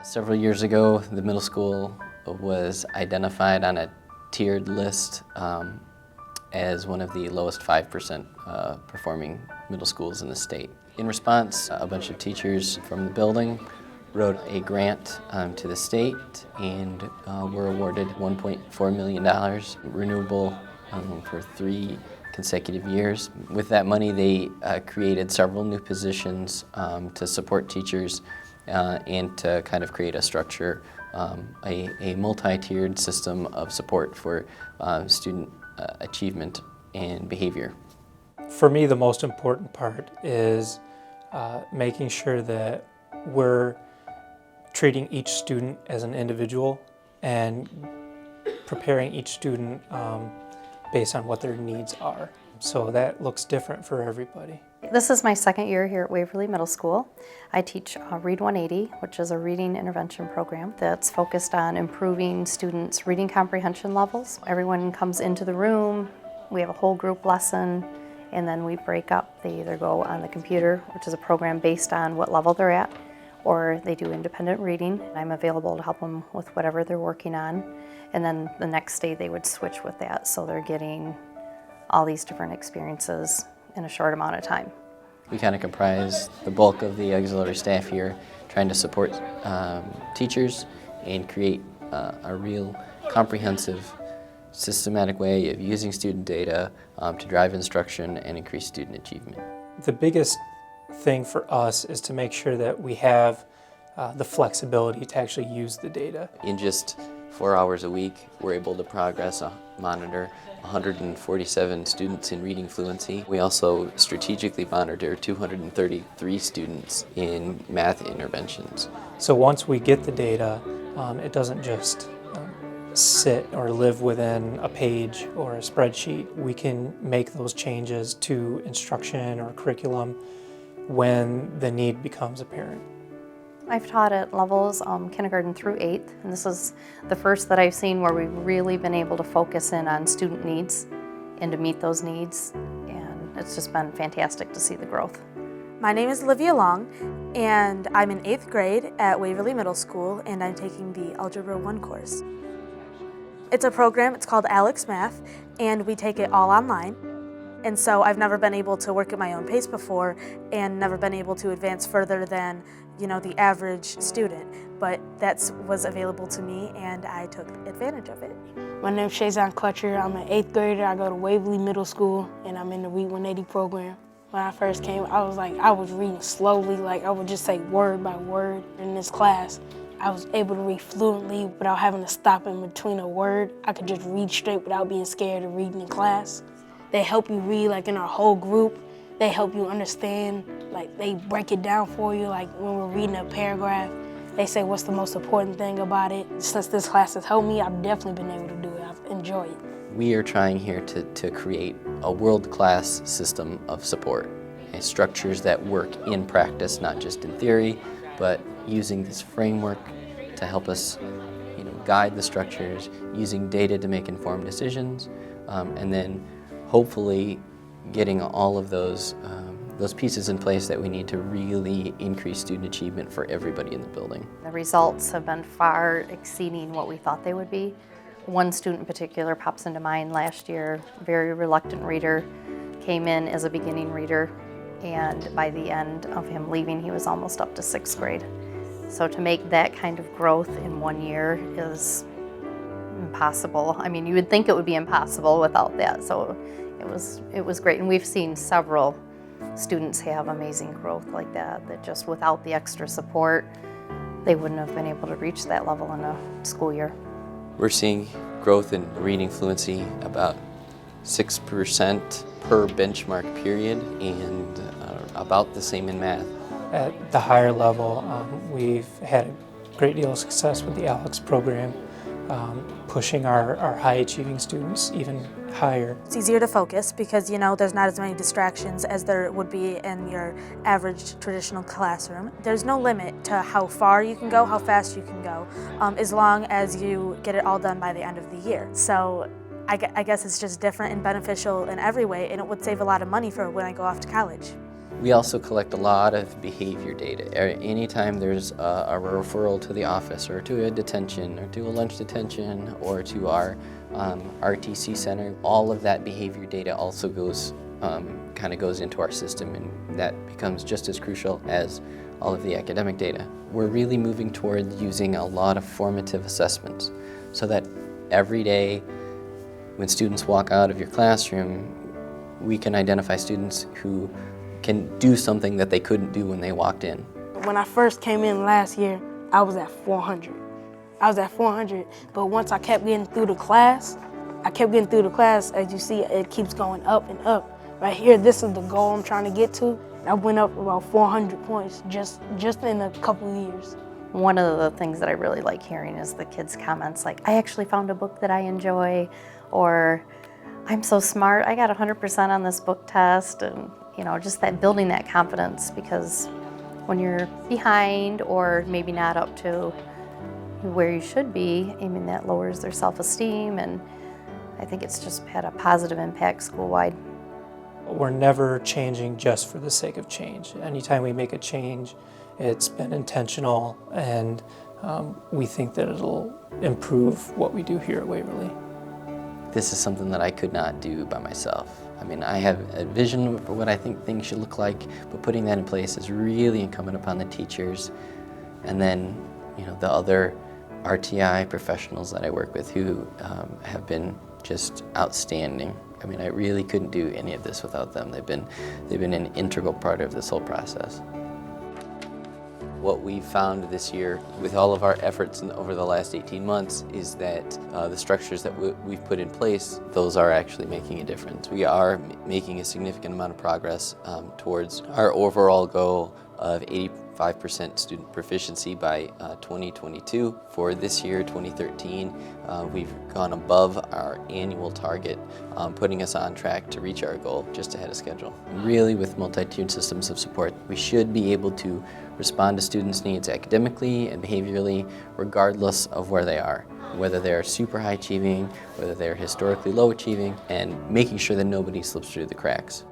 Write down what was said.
Several years ago, the middle school was identified on a tiered list as one of the lowest 5% performing middle schools in the state. In response, a bunch of teachers from the building wrote a grant to the state and were awarded $1.4 million, renewable for 3 consecutive years. With that money, they created several new positions to support teachers and to kind of create a structure, a multi-tiered system of support for student achievement and behavior. For me, the most important part is making sure that we're treating each student as an individual and preparing each student based on what their needs are. So that looks different for everybody. This is my second year here at Waverly Middle School. I teach Read 180, which is a reading intervention program that's focused on improving students' reading comprehension levels. Everyone comes into the room, we have a whole group lesson, and then we break up. They either go on the computer, which is a program based on what level they're at, or they do independent reading. I'm available to help them with whatever they're working on. And then the next day they would switch with that, so they're getting all these different experiences in a short amount of time. We kind of comprise the bulk of the auxiliary staff here, trying to support teachers and create a real comprehensive, systematic way of using student data to drive instruction and increase student achievement. The biggest thing for us is to make sure that we have the flexibility to actually use the data. In just 4 hours a week, we're able to monitor 147 students in reading fluency. We also strategically monitor 233 students in math interventions. So once we get the data, it doesn't just sit or live within a page or a spreadsheet. We can make those changes to instruction or curriculum when the need becomes apparent. I've taught at levels kindergarten through 8th, and this is the first that I've seen where we've really been able to focus in on student needs and to meet those needs, and it's just been fantastic to see the growth. My name is Olivia Long, and I'm in 8th grade at Waverly Middle School, and I'm taking the Algebra 1 course. It's a program, it's called Alex Math, and we take it all online. And so I've never been able to work at my own pace before and never been able to advance further than, the average student. But that was available to me and I took advantage of it. My name's Shazan Clutcher. I'm an 8th grader. I go to Waverly Middle School and I'm in the Read 180 program. When I first came, I was reading slowly, I would just say word by word in this class. I was able to read fluently without having to stop in between a word. I could just read straight without being scared of reading in class. They help you read in our whole group. They help you understand, they break it down for you, when we're reading a paragraph, they say what's the most important thing about it. Since this class has helped me, I've definitely been able to do it. I've enjoyed it. We are trying here to create a world-class system of support, structures that work in practice, not just in theory, but using this framework to help us guide the structures, using data to make informed decisions, and then hopefully getting all of those pieces in place that we need to really increase student achievement for everybody in the building. The results have been far exceeding what we thought they would be. One student in particular pops into mind last year, very reluctant reader, came in as a beginning reader, and by the end of him leaving, he was almost up to 6th grade. So to make that kind of growth in 1 year is impossible. I mean, you would think it would be impossible without that. So it was great, and we've seen several students have amazing growth like that just without the extra support, they wouldn't have been able to reach that level in a school year. We're seeing growth in reading fluency about 6% per benchmark period, and about the same in math. At the higher level, we've had a great deal of success with the ALEX program, pushing our high-achieving students even higher. It's easier to focus because, there's not as many distractions as there would be in your average traditional classroom. There's no limit to how far you can go, how fast you can go, as long as you get it all done by the end of the year. So I guess it's just different and beneficial in every way, and it would save a lot of money for when I go off to college. We also collect a lot of behavior data. Anytime there's a referral to the office or to a detention or to a lunch detention or to our RTC center, all of that behavior data also goes into our system, and that becomes just as crucial as all of the academic data. We're really moving toward using a lot of formative assessments so that every day when students walk out of your classroom, we can identify students who can do something that they couldn't do when they walked in. When I first came in last year, I was at 400. But once I kept getting through the class, as you see, it keeps going up and up. Right here, this is the goal I'm trying to get to. I went up about 400 points just in a couple of years. One of the things that I really like hearing is the kids' comments like, I actually found a book that I enjoy, or I'm so smart, I got 100% on this book test, and just that building that confidence, because when you're behind or maybe not up to where you should be, that lowers their self-esteem, and I think it's just had a positive impact school-wide. We're never changing just for the sake of change. Anytime we make a change, it's been intentional, and we think that it'll improve what we do here at Waverly. This is something that I could not do by myself. I have a vision for what I think things should look like, but putting that in place is really incumbent upon the teachers, and then the other RTI professionals that I work with who have been just outstanding. I really couldn't do any of this without them. They've been an integral part of this whole process. What we've found this year with all of our efforts over the last 18 months is that the structures that we've put in place, those are actually making a difference. We are making a significant amount of progress towards our overall goal of 85% student proficiency by 2022. For this year, 2013, we've gone above our annual target, putting us on track to reach our goal just ahead of schedule. Really, with multi-tiered systems of support, we should be able to respond to students' needs academically and behaviorally, regardless of where they are, whether they're super high achieving, whether they're historically low achieving, and making sure that nobody slips through the cracks.